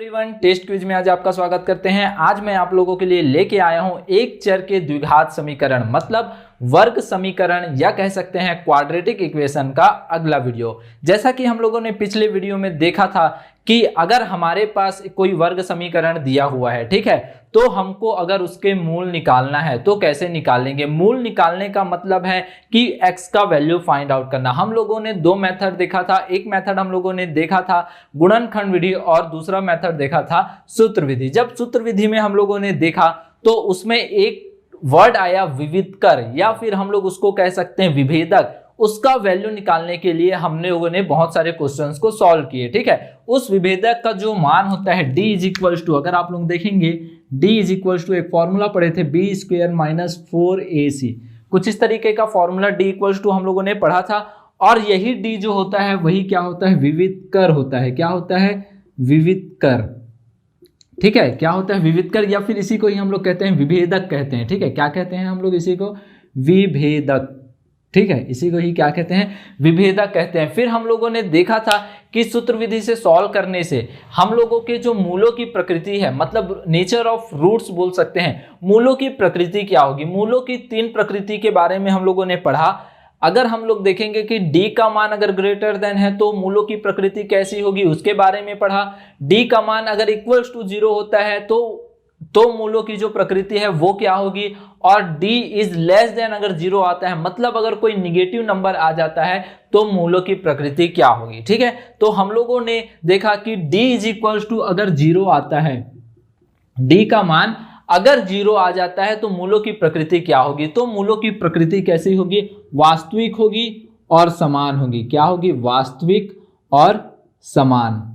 Everyone, test quiz में आज आपका स्वागत करते हैं। आज मैं आप लोगों के लिए लेके आया हूं एक चर के द्विघात समीकरण मतलब वर्ग समीकरण या कह सकते हैं क्वाड्रेटिक इक्वेशन का अगला वीडियो। जैसा कि हम लोगों ने पिछले वीडियो में देखा था कि अगर हमारे पास कोई वर्ग समीकरण दिया हुआ है, ठीक है, तो हमको अगर उसके मूल निकालना है तो कैसे निकालेंगे। मूल निकालने का मतलब है कि x का वैल्यू फाइंड आउट करना। हम लोगों ने दो मेथड देखा था। एक मेथड हम लोगों ने देखा था गुणनखंड विधि और दूसरा मेथड देखा था सूत्र विधि। जब सूत्र विधि में हम लोगों ने देखा तो उसमें एक वर्ड आया विविधकर या फिर हम लोग उसको कह सकते हैं विभेदक। उसका वैल्यू निकालने के लिए हमने लोगों ने बहुत सारे क्वेश्चंस को सॉल्व किए, ठीक है। उस विभेदक का जो मान होता है d इज इक्वल टू, अगर आप लोग देखेंगे d इज इक्वल टू, एक फॉर्मूला पढ़े थे b स्क्वायर माइनस 4ac, कुछ इस तरीके का फॉर्मूला d इक्वल टू हम लोगों ने पढ़ा था। और यही d जो होता है वही क्या होता है, विविधकर होता है। क्या होता है, विविधकर, ठीक है। क्या होता है, विविधकर, या फिर इसी को ही हम लोग कहते हैं विभेदक कहते हैं, ठीक है। क्या कहते हैं हम लोग इसी को, विभेदक, ठीक है। इसी को ही क्या कहते हैं, विभेदक कहते हैं। फिर हम लोगों ने देखा था कि सूत्र विधि से सॉल्व करने से हम लोगों के जो मूलों की प्रकृति है, मतलब नेचर ऑफ रूट्स बोल सकते हैं, मूलों की प्रकृति क्या होगी। मूलों की तीन प्रकृति के बारे में हम लोगों ने पढ़ा। अगर हम लोग देखेंगे कि d का मान अगर ग्रेटर देन है तो मूलों की प्रकृति कैसी होगी, उसके बारे में पढ़ा। d का मान अगर इक्वल्स टू 0 होता है तो मूलों की जो प्रकृति है वो क्या होगी। और d इज लेस देन अगर 0 आता है, मतलब अगर कोई निगेटिव नंबर आ जाता है तो मूलों की प्रकृति क्या होगी, ठीक है। तो हम लोगों ने देखा कि d इज इक्वल्स टू अगर 0 आता है, d का मान अगर 0 आ जाता है तो मूलों की प्रकृति क्या होगी। तो मूलों की प्रकृति कैसी होगी, वास्तविक होगी और समान होगी। क्या होगी, वास्तविक और समान,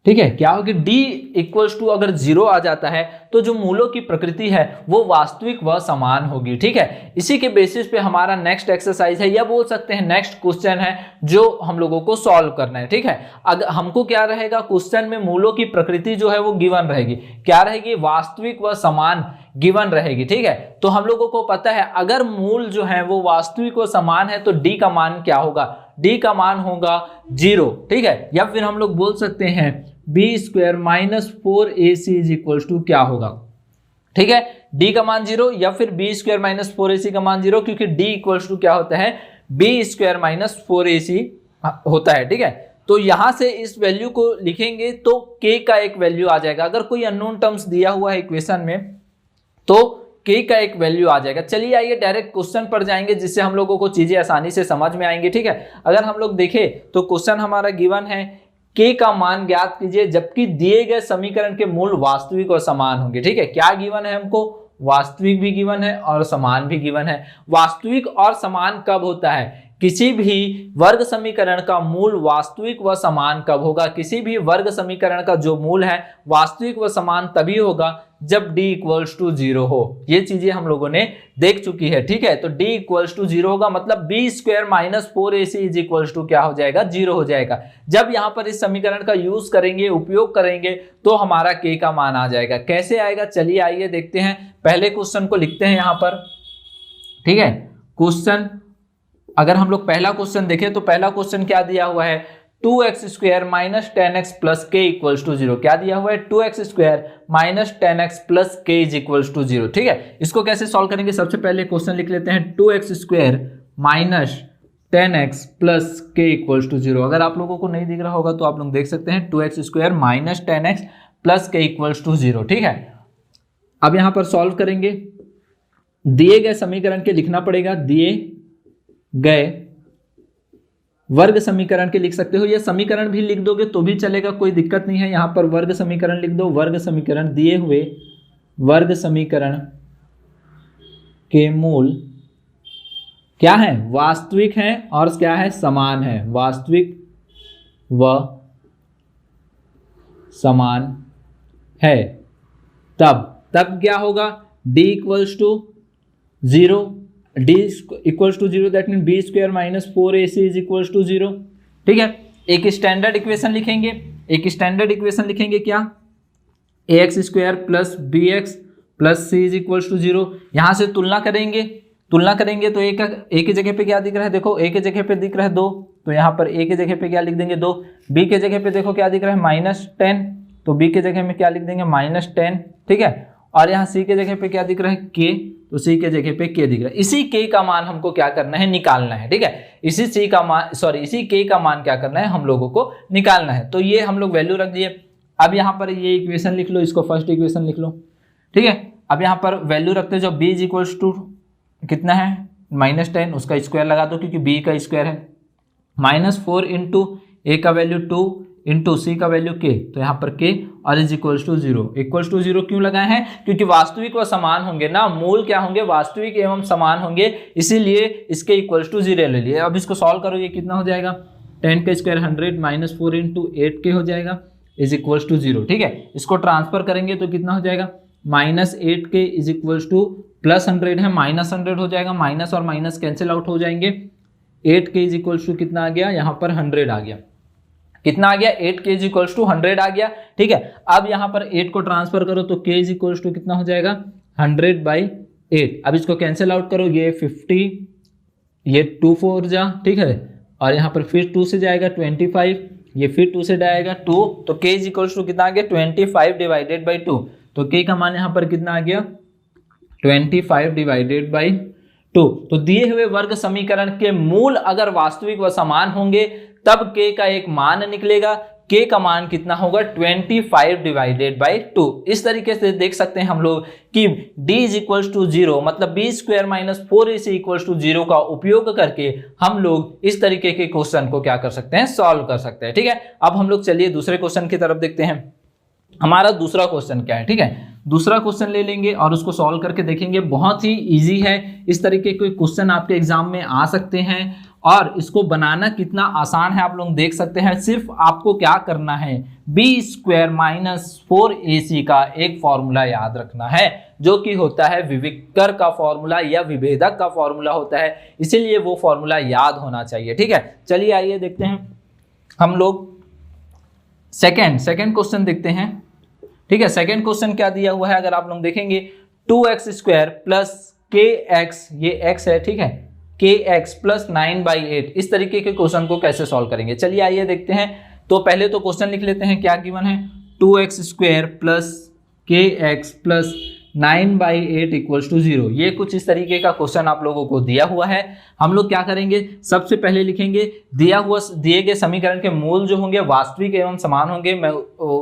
ठीक है। क्या होगी, d इक्वल्स टू अगर 0 आ जाता है तो जो मूलों की प्रकृति है वो वास्तविक व समान होगी, ठीक है। इसी के बेसिस पे हमारा नेक्स्ट एक्सरसाइज है या बोल सकते हैं नेक्स्ट क्वेश्चन है जो हम लोगों को सॉल्व करना है, ठीक है। अगर हमको क्या रहेगा, क्वेश्चन में मूलों की प्रकृति जो है वो गिवन रहेगी। क्या रहेगी, वास्तविक व समान गिवन रहेगी, ठीक है। तो हम लोगों को पता है अगर मूल जो है वो वास्तविक व समान है तो d का मान क्या होगा, d का मान होगा 0, ठीक है। या फिर हम लोग बोल सकते हैं b square minus 4ac is equal to क्या होगा, ठीक है। d का मान 0 या फिर b स्क्वायर माइनस 4ac का मान 0, क्योंकि d इक्वल टू क्या होता है, b स्क्वायर माइनस 4ac होता है, ठीक है। तो यहां से इस वैल्यू को लिखेंगे तो k का एक वैल्यू आ जाएगा। अगर कोई अननोन टर्म्स दिया हुआ है इक्वेशन में तो k का एक वैल्यू आ जाएगा। चलिए आइए डायरेक्ट क्वेश्चन पर जाएंगे जिससे हम लोगों को चीजें आसानी से समझ में आएंगी, ठीक है। अगर हम लोग देखें तो क्वेश्चन हमारा गिवन है k का मान ज्ञात कीजिए जबकि दिए गए समीकरण के मूल वास्तविक और समान होंगे, ठीक है। क्या गिवन है हमको, वास्तविक भी गिवन है और समान भी गिवन है। वास्तविक और समान कब होता है, किसी भी वर्ग समीकरण का मूल वास्तविक व समान कब होगा। किसी भी वर्ग समीकरण का जो मूल है वास्तविक व समान तभी होगा जब d इक्वल्स टू 0 हो। ये चीजें हम लोगों ने देख चुकी है, ठीक है। तो d इक्वल्स टू 0 होगा मतलब b square minus 4ac is equals to क्या हो जाएगा, 0 हो जाएगा। जब यहाँ पर इस समीकरण का यूज करेंगे, उपयोग करेंगे तो हमारा k का मान आ जाएगा। कैसे आएगा, चलिए आइए देखते हैं। पहले क्वेश्चन को लिखते हैं यहाँ पर, ठीक है। क्वेश्चन अगर हम लोग पहला क्वेश्चन देखें तो पहला क्वेश्चन क्या दिया हुआ है, 2x square minus 10x plus के इक्वल्स टू 0। क्या दिया हुआ है, 2x square minus 10x plus के इज इक्वल्स टू 0, ठीक है। इसको कैसे सॉल्व करेंगे, सबसे पहले क्वेश्चन लिख लेते हैं 2x square minus 10x plus के इक्वल्स टू 0। अगर आप लोगों को नहीं दिख रहा होगा तो आप लोग देख सकते हैं 2x square minus 10x plus के इक्वल्स टू 0, ठीक है। अब यहाँ पर सॉल्व करेंगे, दिए गए समीकरण के लिखना पड़ेगा, दिए गए वर्ग समीकरण के लिख सकते हो, या समीकरण भी लिख दोगे तो भी चलेगा, कोई दिक्कत नहीं है। यहां पर वर्ग समीकरण लिख दो। वर्ग समीकरण, दिए हुए वर्ग समीकरण के मूल क्या है, वास्तविक हैं और क्या है, समान है। वास्तविक व समान है। तब क्या होगा, d equals to 0, d equals to 0 that mean b square minus 4ac is equals to 0, ठीक है। एक स्टैंडर्ड इक्वेशन लिखेंगे, एक स्टैंडर्ड इक्वेशन लिखेंगे क्या, ax square plus bx plus c is equals to 0। यहां से तुलना करेंगे तो a की जगह पे क्या दिख रहा है, देखो a की जगह पे दिख रहा है 2, तो यहाँ पर a की जगह पे क्या लिख देंगे 2, b की जगह पे देखो क्या दिख रहा है -10, तो b के जगह में क्या लिख देंगे -10, ठीक है। और यहाँ c के जगह पे क्या दिख रहा है k, तो c के जगह पे k दिख रहा है। इसी k का मान हमको क्या करना है, निकालना है, ठीक है। इसी k का मान क्या करना है, हम लोगों को निकालना है। तो ये हम लोग वैल्यू रख दिए। अब यहाँ पर ये इक्वेशन लिख लो, इसको फर्स्ट इक्वेशन लिख लो, ठीक है। अब यहाँ पर वैल्यू रखते हैं, जो b इज इक्वल्स टू कितना है -10, उसका स्क्वायर लगा दो क्योंकि b का स्क्वायर है, -4 इंटू a का वैल्यू 2 इंटू सी का वैल्यू k, तो यहाँ पर k और is equals to 0। Equals to 0 क्यों लगाए हैं, क्योंकि वास्तविक व समान होंगे ना, मूल क्या होंगे, वास्तविक एवं समान होंगे, इसीलिए इसके इक्वल्स टू 0 ले लिए। अब इसको सॉल्व करो, ये कितना हो जाएगा, 10 का स्क्वायर 100 -4 इंटू 8k हो जाएगा इज इक्वल्स टू 0, ठीक है। इसको ट्रांसफर करेंगे तो कितना हो जाएगा, -8k इज इक्वल्स टू +100 है, -100 हो जाएगा, माइनस और माइनस कैंसिल आउट हो जाएंगे। 8k इज इक्वल्स टू कितना आ गया, यहाँ पर 100 आ गया, कितना आ गया, 8k इज इक्वल्स टू 100 आ गया, ठीक है। अब यहाँ पर 8 को ट्रांसफर करो तो k इज इक्वल्स टू कितना हो जाएगा, 100/8। अब इसको कैंसिल आउट करो, ये 50, ये 2 4 जा, ठीक है, और यहाँ पर फिर 2 से जाएगा 25, ये फिर 2 से जाएगा 2, तो k इज इक्वल्स टू कितना आ गया, 25/2। तो k का मान यहाँ पर कितना आ गया, 25/2। तो दिए हुए वर्ग समीकरण के मूल अगर वास्तविक व समान होंगे तब k का एक मान निकलेगा। k का मान कितना होगा, 25/2। इस तरीके से देख सकते हैं हम लोग कि d इज इक्वल्स टू 0 मतलब b² - 4ac इक्वल्स टू 0 का उपयोग करके हम लोग इस तरीके के क्वेश्चन को क्या कर सकते हैं, सॉल्व कर सकते हैं, ठीक है। अब हम लोग चलिए दूसरे क्वेश्चन की तरफ देखते हैं। हमारा दूसरा क्वेश्चन क्या है, ठीक है। दूसरा क्वेश्चन ले लेंगे और उसको सॉल्व करके देखेंगे। बहुत ही इजी है, इस तरीके के क्वेश्चन आपके एग्जाम में आ सकते हैं और इसको बनाना कितना आसान है आप लोग देख सकते हैं। सिर्फ आपको क्या करना है, b² - 4ac का एक फॉर्मूला याद रखना है, जो कि होता है विविक्तर का फॉर्मूला या विभेदक का फॉर्मूला होता है, इसीलिए वो फॉर्मूला याद होना चाहिए, ठीक है। चलिए आइए देखते हैं हम लोग सेकेंड क्वेश्चन देखते हैं, ठीक है। सेकेंड क्वेश्चन क्या दिया हुआ है, अगर आप लोग देखेंगे 2x² + kx, ये x है, ठीक है, kx + 9/8, इस तरीके के क्वेश्चन को कैसे सॉल्व करेंगे, चलिए आइए देखते हैं। तो पहले तो क्वेश्चन लिख लेते हैं, क्या गिवन है, 2x² + kx + 9/8 इक्वल्स टू 0। ये कुछ इस तरीके का क्वेश्चन आप लोगों को दिया हुआ है। हम लोग क्या करेंगे, सबसे पहले लिखेंगे दिए गए समीकरण के मूल जो होंगे वास्तविक एवं समान होंगे। मैं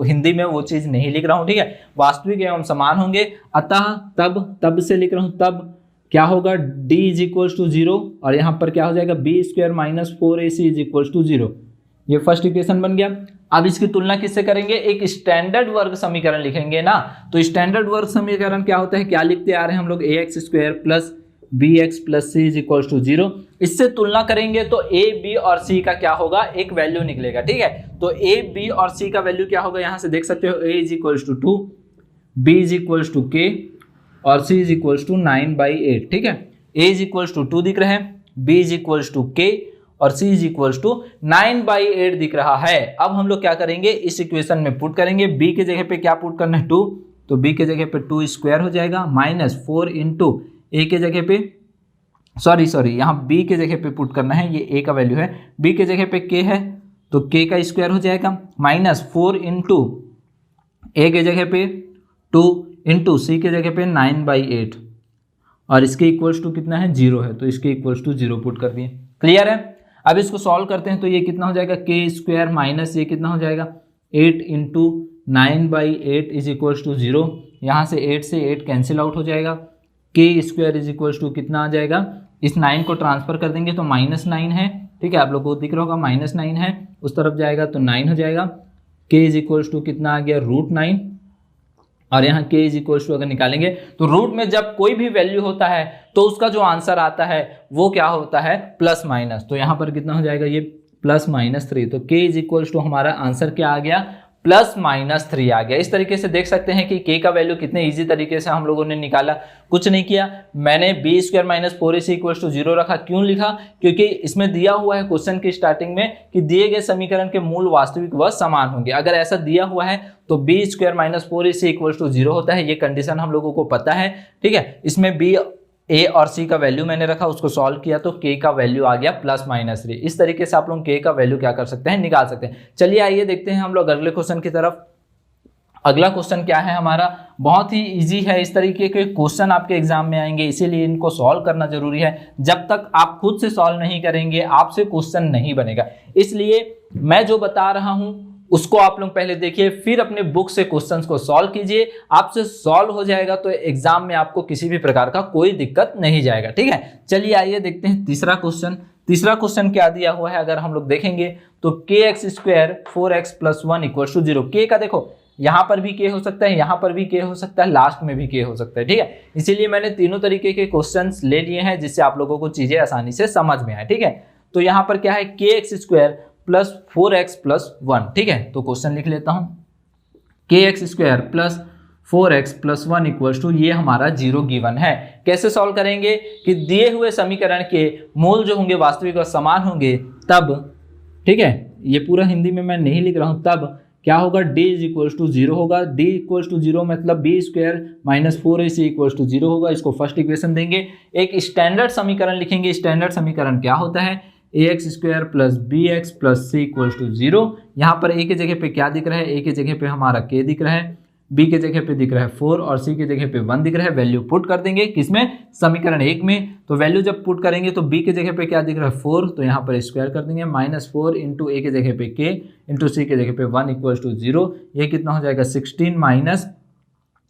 हिंदी में वो चीज नहीं लिख रहा हूँ, ठीक है, वास्तविक एवं समान होंगे। अतः तब से लिख रहा हूँ, तब क्या होगा, d इज इक्वल्स टू 0 और यहाँ पर क्या हो जाएगा, b² - 4ac is equals to 0। ये फर्स्ट इक्वेशन बन गया। अब इसकी तुलना किससे करेंगे, एक स्टैंडर्ड वर्ग समीकरण लिखेंगे ना। तो स्टैंडर्ड वर्ग समीकरण क्या होता है, क्या लिखते आ रहे हैं हम लोग, ax² + bx + c is equals to 0। इससे तुलना करेंगे तो a, b और c का क्या होगा, एक वैल्यू निकलेगा, ठीक है। तो a, b और c का वैल्यू क्या होगा, यहाँ से देख सकते हो, a is equals to 2, b is equals to k और c इज इक्वल्स टू 9/8, ठीक है। a इज इक्वल्स टू 2 दिख रहा है, b is equals to k और c इज इक्वल्स टू 9/8 दिख रहा है। अब हम लोग क्या करेंगे, इस इक्वेशन में पुट करेंगे। b के जगह पे क्या पुट करना है, 2, तो b के जगह पे 2² हो जाएगा, -4 इंटू a के जगह पे सॉरी यहाँ b के जगह पे पुट करना है, ये a का वैल्यू है, b के जगह पे k है तो k का स्क्वायर हो जाएगा, -4 इंटू a के जगह पे 2 इंटू c के जगह पे 9/8 और इसके इक्वल्स टू कितना है, 0 है, तो इसके इक्वल्स टू 0 पुट कर दिए। क्लियर है। अब इसको सॉल्व करते हैं तो ये कितना हो जाएगा, k² माइनस ये कितना हो जाएगा, 8 इंटू 9/8 इज इक्वल्स टू 0। यहाँ से 8 से 8 कैंसिल आउट हो जाएगा, k² इज इक्वल्स टू कितना आ जाएगा, इस 9 को ट्रांसफर कर देंगे तो -9 है, ठीक है, आप लोग को दिख रहा होगा -9 है, उस तरफ जाएगा तो 9 हो जाएगा। k इज इक्वल्स टू कितना आ गया, √9 और यहाँ k इज इक्वल्स टू अगर निकालेंगे तो रूट में जब कोई भी वैल्यू होता है तो उसका जो आंसर आता है वो क्या होता है, प्लस माइनस। तो यहाँ पर कितना हो जाएगा, ये +-3, तो k इज इक्वल्स टू हमारा आंसर क्या आ गया, +-3 आ गया। इस तरीके से देख सकते हैं कि k का वैल्यू कितने इजी तरीके से हम लोगों ने निकाला। कुछ नहीं किया, मैंने b² - 4ac इक्वल्स टू 0 रखा। क्यों लिखा, क्योंकि इसमें दिया हुआ है क्वेश्चन की स्टार्टिंग में कि दिए गए समीकरण के मूल वास्तविक व समान होंगे। अगर ऐसा दिया हुआ है तो b² - 4ac इक्वल्स टू 0 होता है, ये कंडीशन हम लोगों को पता है, ठीक है। इसमें b, a और c का वैल्यू मैंने रखा, उसको सॉल्व किया तो k का वैल्यू आ गया +-3। इस तरीके से आप लोग k का वैल्यू क्या कर सकते हैं, निकाल सकते हैं। चलिए आइए देखते हैं हम लोग अगले क्वेश्चन की तरफ। अगला क्वेश्चन क्या है हमारा, बहुत ही इजी है। इस तरीके के क्वेश्चन आपके एग्जाम में आएंगे, इसीलिए इनको सॉल्व करना जरूरी है। जब तक आप खुद से सॉल्व नहीं करेंगे आपसे क्वेश्चन नहीं बनेगा। इसलिए मैं जो बता रहा हूं उसको आप लोग पहले देखिए, फिर अपने बुक से क्वेश्चंस को सॉल्व कीजिए। आपसे सॉल्व हो जाएगा तो एग्जाम में आपको किसी भी प्रकार का कोई दिक्कत नहीं जाएगा। ठीक है, चलिए आइए देखते हैं तीसरा क्वेश्चन। तीसरा क्वेश्चन क्या दिया हुआ है अगर हम लोग देखेंगे तो kx² 4x + 1 = 0। के का देखो यहां पर भी के हो सकता है, यहां पर भी के हो सकता है, लास्ट में भी के हो सकता है। ठीक है, इसीलिए मैंने तीनों तरीके के क्वेश्चंस ले लिए हैं जिससे आप लोगों को चीजें आसानी से समझ में आए। ठीक है, तो यहां पर क्या है, kx² + 4x + 1। ठीक है, तो क्वेश्चन लिख लेता हूं, kx² + 4x + 1 = ये हमारा 0 गिवन है। कैसे सॉल्व करेंगे कि दिए हुए समीकरण के मूल जो होंगे वास्तविक और समान होंगे तब, ठीक है, ये पूरा हिंदी में मैं नहीं लिख रहा हूं, तब क्या होगा, d = 0 होगा। d = 0 मतलब b² - 4ac = 0 होगा। इसको फर्स्ट इक्वेशन देंगे। एक स्टैंडर्ड समीकरण लिखेंगे। स्टैंडर्ड समीकरण क्या होता है, ax² + bx + c = 0। यहाँ पर a के जगह पे क्या दिख रहा है, a के जगह पे हमारा k दिख रहा है, b के जगह पे दिख रहा है 4 और c के जगह पे 1 दिख रहा है। वैल्यू पुट कर देंगे किसमें, समीकरण 1 में। तो वैल्यू जब पुट करेंगे तो b के जगह पे क्या दिख रहा है 4, तो यहाँ पर स्क्वायर कर देंगे, -4 × a के जगह पे k × c के जगह पे 1 = 0। ये कितना हो जाएगा 16 माइनस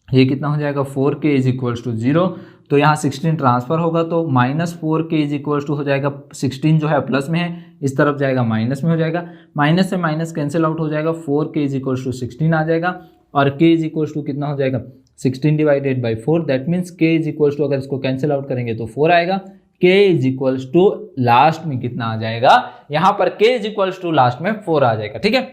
ये कितना हो जाएगा 4k = 0। तो यहाँ 16 ट्रांसफर होगा तो -4k = हो जाएगा, 16 जो है प्लस में है, इस तरफ जाएगा माइनस में हो जाएगा, माइनस से माइनस कैंसिल आउट हो जाएगा, 4k = 16 आ जाएगा और k = कितना हो जाएगा 16/4। दैट मीन्स k = अगर इसको कैंसिल आउट करेंगे तो 4 आएगा। k = लास्ट में कितना आ जाएगा, यहाँ पर k = लास्ट में 4 आ जाएगा। ठीक है,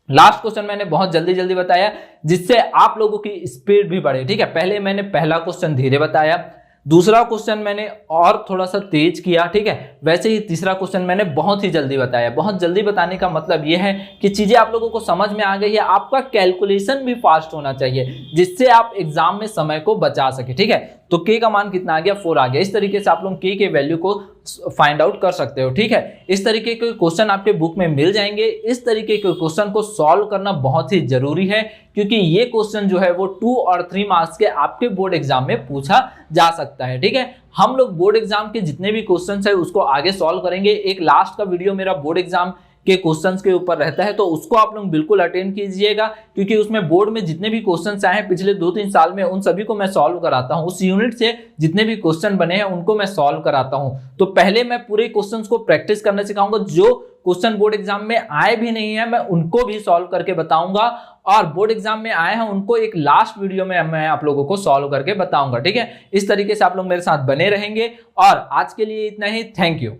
लास्ट क्वेश्चन मैंने बहुत जल्दी जल्दी बताया जिससे आप लोगों की स्पीड भी बढ़े। ठीक है, पहले मैंने पहला क्वेश्चन धीरे बताया, दूसरा क्वेश्चन मैंने और थोड़ा सा तेज किया। ठीक है, वैसे ही तीसरा क्वेश्चन मैंने बहुत ही जल्दी बताया। बहुत जल्दी बताने का मतलब यह है कि चीजें आप लोगों को समझ में आ गई है। आपका कैलकुलेशन भी फास्ट होना चाहिए जिससे आप एग्जाम में समय को बचा सके। ठीक है, तो k का मान कितना आ गया, 4 आ गया। इस तरीके से आप लोग k के वैल्यू को फाइंड आउट कर सकते हो। ठीक है, इस तरीके के क्वेश्चन आपके बुक में मिल जाएंगे। इस तरीके के क्वेश्चन को सॉल्व करना बहुत ही जरूरी है क्योंकि ये क्वेश्चन जो है वो 2 और 3 मार्क्स के आपके बोर्ड एग्जाम में पूछा जा सकता है। ठीक है, हम लोग बोर्ड एग्जाम के जितने भी क्वेश्चन है उसको आगे सॉल्व करेंगे। एक लास्ट का वीडियो मेरा बोर्ड एग्जाम के क्वेश्चंस के ऊपर रहता है तो उसको आप लोग बिल्कुल अटेंड कीजिएगा क्योंकि उसमें बोर्ड में जितने भी क्वेश्चंस आए हैं पिछले 2-3 साल में उन सभी को मैं सॉल्व कराता हूं। उस यूनिट से जितने भी क्वेश्चन बने हैं उनको मैं सॉल्व कराता हूं। तो पहले मैं पूरे क्वेश्चंस को प्रैक्टिस करना सिखाऊंगा। जो क्वेश्चन बोर्ड एग्जाम में आए भी नहीं है मैं उनको भी सॉल्व करके बताऊंगा और बोर्ड एग्जाम में आए हैं उनको एक लास्ट वीडियो में मैं आप लोगों को सॉल्व करके बताऊंगा। ठीक है, इस तरीके से आप लोग मेरे साथ बने रहेंगे और आज के लिए इतना ही। Thank you.